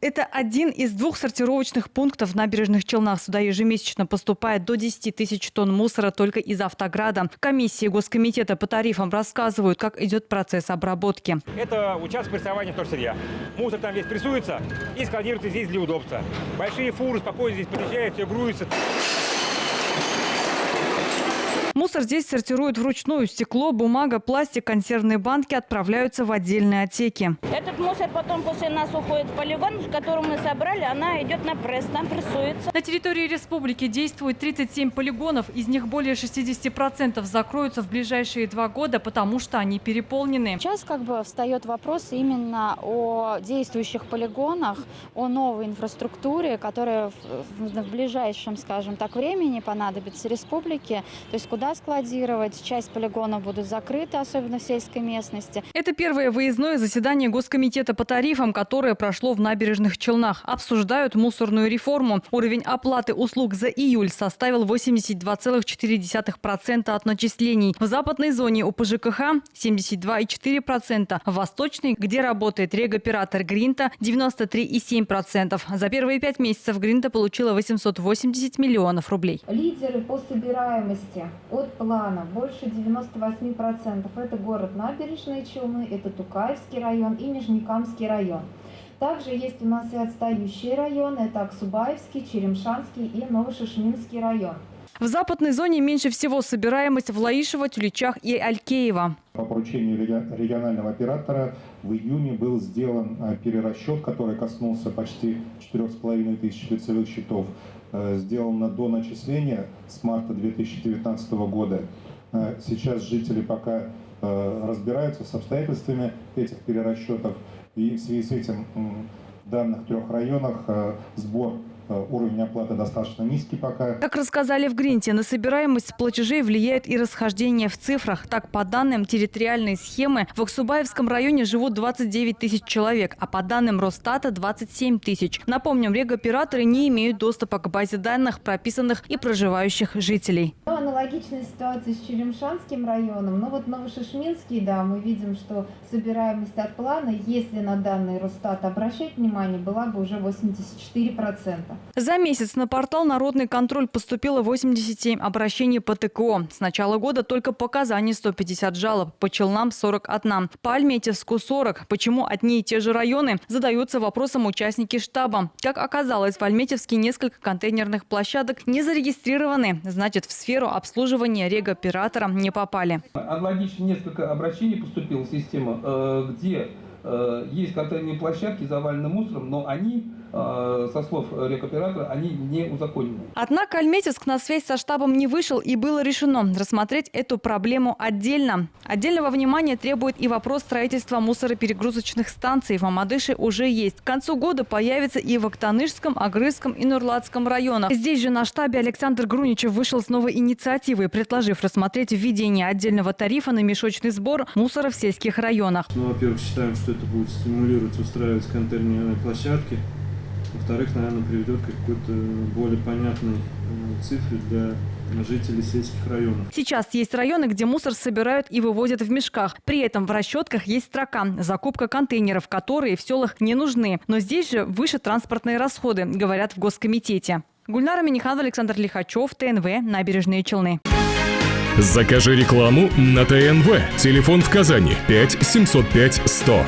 Это один из 2 сортировочных пунктов в Набережных Челнах. Сюда ежемесячно поступает до 10 тысяч тонн мусора только из Автограда. В комиссии Госкомитета по тарифам рассказывают, как идет процесс обработки. Это участок прессования вторсырья. Мусор там весь прессуется и складируется здесь для удобства. Большие фуры спокойно здесь подъезжают, все грузится. Мусор здесь сортируют вручную. Стекло, бумага, пластик, консервные банки отправляются в отдельные отсеки. Этот мусор потом после нас уходит в полигон, который мы собрали, она идет на пресс, там прессуется. На территории республики действует 37 полигонов. Из них более 60% закроются в ближайшие 2 года, потому что они переполнены. Сейчас встает вопрос именно о действующих полигонах, о новой инфраструктуре, которая в ближайшем, скажем так, времени понадобится республике. То есть куда складировать. Часть полигонов будут закрыты, особенно в сельской местности. Это первое выездное заседание Госкомитета по тарифам, которое прошло в Набережных Челнах. Обсуждают мусорную реформу. Уровень оплаты услуг за июль составил 82,4% от начислений. В западной зоне УПЖКХ 72,4%. В восточной, где работает регоператор Гринта, 93,7%. За первые 5 месяцев Гринта получила 880 миллионов рублей. Лидеры по собираемости от плана больше 98%. Это город Набережные Челны, это Тукаевский район и Нижнекамский район. Также есть у нас и отстающие районы, это Аксубаевский, Черемшанский и Новошишминский район. В западной зоне меньше всего собираемость в Лаишево, Тюличах и Алькеево. По поручению регионального оператора в июне был сделан перерасчет, который коснулся почти 4500 лицевых счетов. Сделано до начисления с марта 2019 года. Сейчас жители пока разбираются с обстоятельствами этих перерасчетов. И в связи с этим в данных 3 районах сбор уровень оплаты достаточно низкий пока. Как рассказали в Гринте, на собираемость платежей влияет и расхождение в цифрах. Так, по данным территориальной схемы, в Аксубаевском районе живут 29 тысяч человек, а по данным Росстата – 27 тысяч. Напомним, регоператоры не имеют доступа к базе данных, прописанных и проживающих жителей. Аналогичная ситуация с Черемшанским районом. Но вот Новошишминский, да, мы видим, что собираемость от плана, если на данные Росстата обращать внимание, была бы уже 84%. За месяц на портал «Народный контроль» поступило 87 обращений по ТКО. С начала года только по Казани 150 жалоб, по Челнам 41, по Альметьевску 40. Почему одни и те же районы, задаются вопросом участники штаба. Как оказалось, в Альметьевске несколько контейнерных площадок не зарегистрированы. Значит, в сферу обслуживания регоператора не попали. Аналогично несколько обращений поступило в систему, где есть контейнерные площадки, завалены мусором, но они, со слов регоператора, они не узаконены. Однако Альметьевск на связь со штабом не вышел, и было решено рассмотреть эту проблему отдельно. Отдельного внимания требует и вопрос строительства мусороперегрузочных станций. В Мамадыше уже есть. К концу года появится и в Актанышском, Агрызском и Нурлатском районах. Здесь же на штабе Александр Груничев вышел с новой инициативой, предложив рассмотреть введение отдельного тарифа на мешочный сбор мусора в сельских районах. Во-первых, считаем, что это будет стимулировать устраивать контейнерные площадки. Во-вторых, наверное, приведет к какой-то более понятной цифре для жителей сельских районов. Сейчас есть районы, где мусор собирают и вывозят в мешках. При этом в расчетках есть строка «Закупка контейнеров», которые в селах не нужны. Но здесь же выше транспортные расходы, говорят в Госкомитете. Гульнара Миниханова, Александр Лихачев, ТНВ, Набережные Челны. Закажи рекламу на ТНВ. Телефон в Казани 5 705 100.